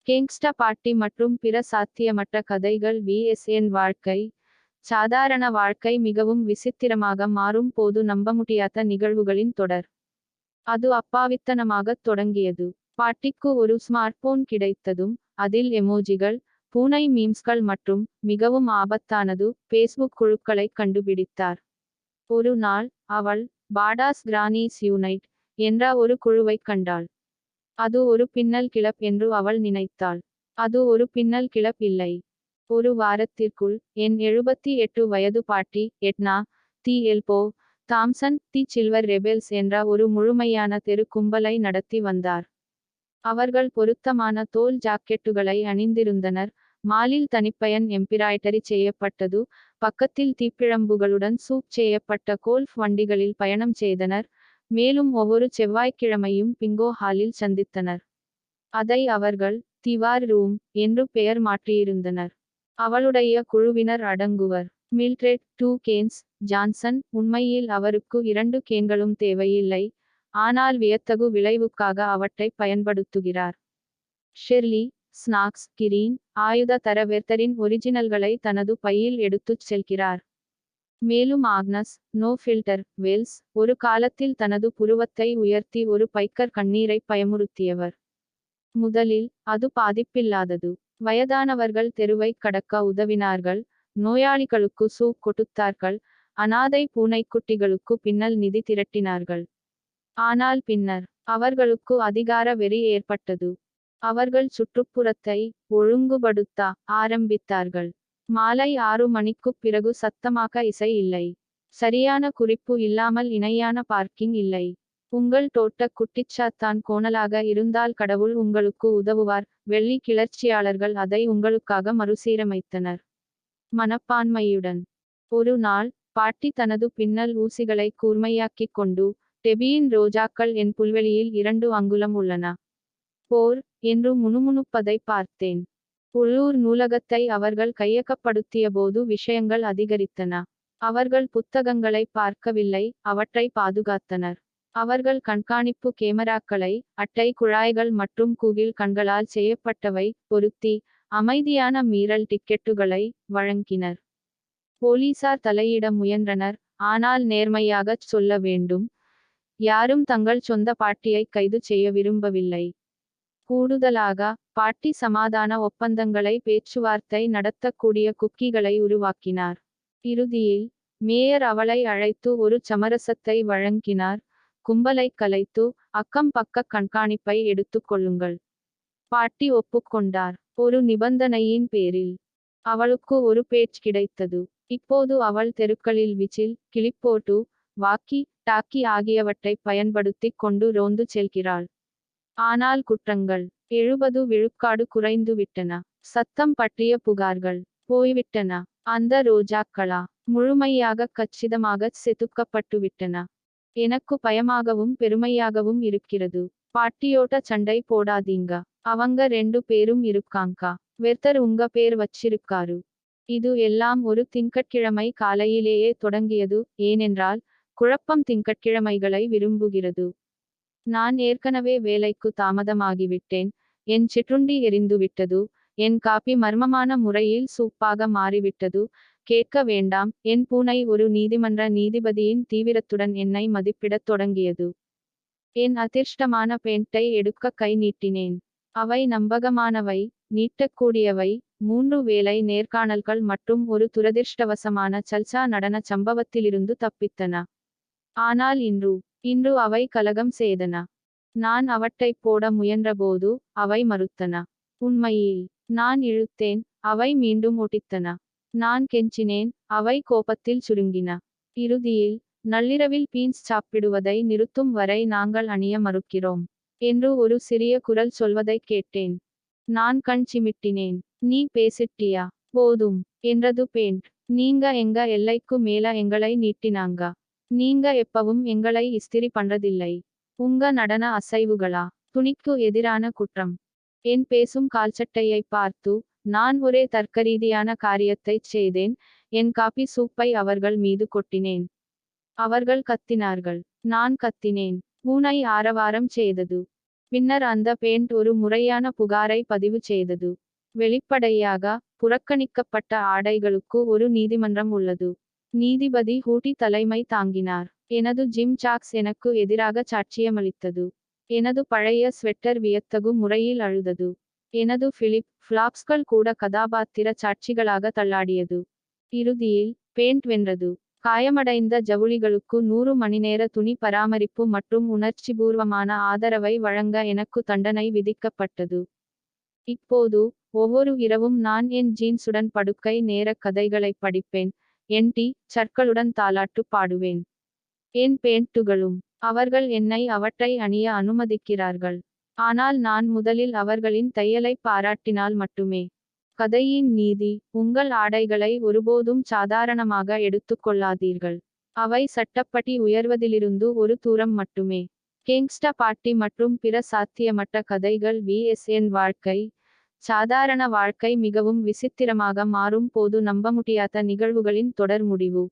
Gangsta party மற்றும் பிற சாத்தியமற்ற கதைகள் vs என் வாழ்க்கை. சாதாரண வாழ்க்கை மிகவும் விசித்திரமாக மாறும் போது நம்பமுடியாத நிகழ்வுகளின் தொடர். அது அப்பாவித்தனமாகத் தொடங்கியது. பாட்டிக்கு ஒரு ஸ்மார்ட்போன் கிடைத்ததும் அதில் எமோஜிகள், பூனை மீம்ஸ்கள் மற்றும் மிகவும் ஆபத்தானது ஃபேஸ்புக் குழுக்களைக் கண்டுபிடித்தார். ஒரு நாள் அவள் பாடாஸ் கிரானிஸ் யூனைட் என்ற ஒரு குழுவைக் கண்டாள். அது ஒரு பின்னல் கிளப் என்று அவள் நினைத்தாள். அது ஒரு பின்னல் கிளப் இல்லை. ஒரு வாரத்திற்குள் என் 78 வயது பாட்டி எட்னா தி எல்போ தாம்சன் தி சில்வர் ரெபெல்ஸ் என்ற ஒரு முழுமையான தெரு கும்பலை நடத்தி வந்தார். அவர்கள் பொருத்தமான தோல் ஜாக்கெட்டுகளை அணிந்திருந்தனர். மாலில் தனிப்பயன் எம்பிராய்டரி செய்யப்பட்டது. பக்கத்தில் தீப்பிழம்புகளுடன் சூப் செய்யப்பட்ட கோல்ஃப் வண்டிகளில் பயணம் செய்தனர். மேலும் ஒவ்வொரு செவ்வாய்க்கிழமையும் பிங்கோ ஹாலில் சந்தித்தனர். அதை அவர்கள் தி வார் ரூம் என்று பெயர் மாற்றியிருந்தனர். அவளுடைய குழுவினர் அடங்குவர் மில்ட்ரெட் டூ கேன்ஸ் ஜான்சன். உண்மையில் அவருக்கு 2 கேன்களும் தேவையில்லை, ஆனால் வியத்தகு விளைவுக்காக அவற்றை பயன்படுத்துகிறார். ஷெர்லி ஸ்நாக்ஸ் கிரீன் ஆயுத தரவெர்த்தரின் ஒரிஜினல்களை தனது பையில் எடுத்துச் செல்கிறார். மேலும் ஆக்னஸ் நோ ஃபில்டர் வெல்ஸ் ஒரு காலத்தில் தனது புருவத்தை உயர்த்தி ஒரு பைக்கர் கண்ணீரை பயமுறுத்தியவர். முதலில் அது பாதிப்பில்லாதது. வயதானவர்கள் தெருவைக் கடக்க உதவினார்கள். நோயாளிகளுக்கு சூப் கொடுத்தார்கள். அனாதை பூனைக்குட்டிகளுக்கு பின்னல் நிதி திரட்டினார்கள். ஆனால் பின்னர் அவர்களுக்கு அதிகார வெறி ஏற்பட்டது. அவர்கள் சுற்றுப்புறத்தை ஒழுங்குபடுத்த ஆரம்பித்தார்கள். மாலை 6 மணிக்குப் பிறகு சத்தமாக இசை இல்லை. சரியான குறிப்பு இல்லாமல் இணையான பார்க்கிங் இல்லை. உங்கள் தோட்ட குட்டிச்சாத்தான் கோணலாக இருந்தால் கடவுள் உங்களுக்கு உதவுவார். வெள்ளி கிளர்ச்சியாளர்கள் அதை உங்களுக்காக மறுசீரமைத்தனர். மனப்பான்மையுடன் ஒரு நாள் பாட்டி தனது பின்னல் ஊசிகளை கூர்மையாக்கிக் கொண்டு, டெபியின் ரோஜாக்கள் என் புல்வெளியில் 2 அங்குலம் உள்ளன. போர் என்று முணுமுணுப்பதை பார்த்தேன். உள்ளூர் நூலகத்தை அவர்கள் கையகப்படுத்தியபோது விஷயங்கள் அதிகரித்தன. அவர்கள் புத்தகங்களை பார்க்கவில்லை, அவற்றை பாதுகாத்தனர். அவர்கள் கண்காணிப்பு கேமராக்களை அட்டை குழாய்கள் மற்றும் கூகிள் கண்களால் செய்யப்பட்டவை பொருத்தி அமைதியான மீறல் டிக்கெட்டுகளை வழங்கினர். போலீசார் தலையிட முயன்றனர், ஆனால் நேர்மையாகச் சொல்ல வேண்டும், யாரும் தங்கள் சொந்த பாட்டியை கைது செய்ய விரும்பவில்லை. கூடுதலாக பாட்டி சமாதான ஒப்பந்தங்களை பேச்சுவார்த்தை நடத்தக்கூடிய குக்கீகளை உருவாக்கினார். இறுதியில் மேயர் அவளை அழைத்து ஒரு சமரசத்தை வழங்கினார். கும்பலை கலைத்து அக்கம் பக்க கண்காணிப்பை எடுத்துக்கொள்ளுங்கள். பாட்டி ஒப்புக்கொண்டார். ஒரு நிபந்தனையின் பேரில். அவளுக்கு ஒரு பேட்ஜ் கிடைத்தது. இப்போது அவள் தெருக்களில் விசில், கிளிப்போட்டு, வாக்கி டாக்கி ஆகியவற்றை பயன்படுத்திக் கொண்டு ரோந்து செல்கிறாள். ஆனால் குற்றங்கள் 70 விழுக்காடு குறைந்துவிட்டன. சத்தம் பற்றிய புகார்கள் போய்விட்டன. அந்த ரோஜாக்களா முழுமையாக கச்சிதமாகச் செதுக்கப்பட்டுவிட்டன. எனக்கு பயமாகவும் பெருமையாகவும் இருக்கிறது. பாட்டியோட்ட சண்டை போடாதீங்க. அவங்க 2 பேரும் இருக்காங்கா. வெர்த்தர் உங்க பேர் வச்சிருக்காரு. இது எல்லாம் ஒரு திங்கட்கிழமை காலையிலேயே தொடங்கியது. ஏனென்றால் குழப்பம் திங்கட்கிழமைகளை விரும்புகிறது. நான் ஏற்கனவே வேலைக்கு தாமதமாகிவிட்டேன். என் சிற்றுண்டி எரிந்துவிட்டது. என் காபி மர்மமான முறையில் சூப்பாக மாறிவிட்டது. கேட்க வேண்டாம், என் பூனை ஒரு நீதிமன்ற நீதிபதியின் தீவிரத்துடன் என்னை மதிப்பிடத் தொடங்கியது. என் அதிர்ஷ்டமான பெயிண்டை எடுக்க கை நீட்டினேன். அவை நம்பகமானவை, நீட்டக்கூடியவை. 3 வேலை நேர்காணல்கள் மற்றும் ஒரு துரதிர்ஷ்டவசமான சல்சா நடன சம்பவத்திலிருந்து தப்பித்தன. ஆனால் இன்று அவை கலகம் செய்தன. நான் அவற்றைப் போட முயன்றபோது அவை மறுத்தன. உண்மையில் நான் இழுத்தேன், அவை மீண்டும் ஒட்டித்தன. நான் கெஞ்சினேன், அவை கோபத்தில் சுருங்கின. இறுதியில் நள்ளிரவில் பீன்ஸ் சாப்பிடுவதை நிறுத்தும் வரை நாங்கள் அணிய மறுக்கிறோம் என்று ஒரு சிறிய குரல் சொல்வதைக் கேட்டேன். நான் கண் சிமிட்டினேன். நீ பேசிட்டியா? போதும் என்றது பெயிண்ட். நீங்க எங்க எல்லைக்கு மேல எங்களை நீட்டினாங்க. நீங்க எப்பவும் எங்களை இஸ்திரி பண்றதில்லை. உங்க நடன அசைவுகளா துணிக்கு எதிரான குற்றம். என் பேசும் கால்சட்டையை பார்த்து நான் ஒரே தர்க்கரீதியான காரியத்தைச் செய்தேன். என் காபி சூப்பை அவர்கள் மீது கொட்டினேன். அவர்கள் கத்தினார்கள். நான் கத்தினேன். பூனை ஆரவாரம் செய்தது. பின்னர் அந்த பேண்ட் ஒரு முறையான புகாரை பதிவு செய்தது. வெளிப்படையாக, புறக்கணிக்கப்பட்ட ஆடைகளுக்கு ஒரு நீதிமன்றம் உள்ளது. நீதிபதி ஹூட்டி தலைமை தாங்கினார். எனது ஜிம் சாக்ஸ் எனக்கு எதிராக சாட்சியமளித்தது. எனது பழைய ஸ்வெட்டர் வியத்தகு முறையில் அழுதது. எனது பிலிப் ஃப்ளாப்ஸ்கள் கூட கதாபாத்திர சாட்சிகளாக தள்ளாடியது. இறுதியில், பேண்ட் வென்றது. காயமடைந்த ஜவுளிகளுக்கு 100 மணிநேர துணி பராமரிப்பு மற்றும் உணர்ச்சிபூர்வமான ஆதரவை வழங்க எனக்கு தண்டனை விதிக்கப்பட்டது. இப்போது, ஒவ்வொரு இரவும் நான் என் ஜீன்ஸுடன் படுக்கை நேரக் கதைகளைப் படிப்பேன். என் சர்களுடன் தாலாட்டு பாடுவேன். என் பேண்ட்டுகளும். அவர்கள் என்னை அவற்றை அணிய அனுமதிக்கிறார்கள். ஆனால் நான் முதலில் அவர்களின் தையலை பாராட்டினால் மட்டுமே. கதையின் நீதி: உங்கள் ஆடைகளை ஒருபோதும் சாதாரணமாக எடுத்துக்கொள்ளாதீர்கள். அவை சட்டப்படி உயர்வதிலிருந்து ஒரு தூரம் மட்டுமே. கேங்ஸ்டா பார்ட்டி மற்றும் பிற சாத்தியமற்ற கதைகள் vs என் வாழ்க்கை. சாதாரண வாழ்க்கை மிகவும் விசித்திரமாக மாறும் போது நம்பமுடியாத நிகழ்வுகளின் தொடர் முடிவு.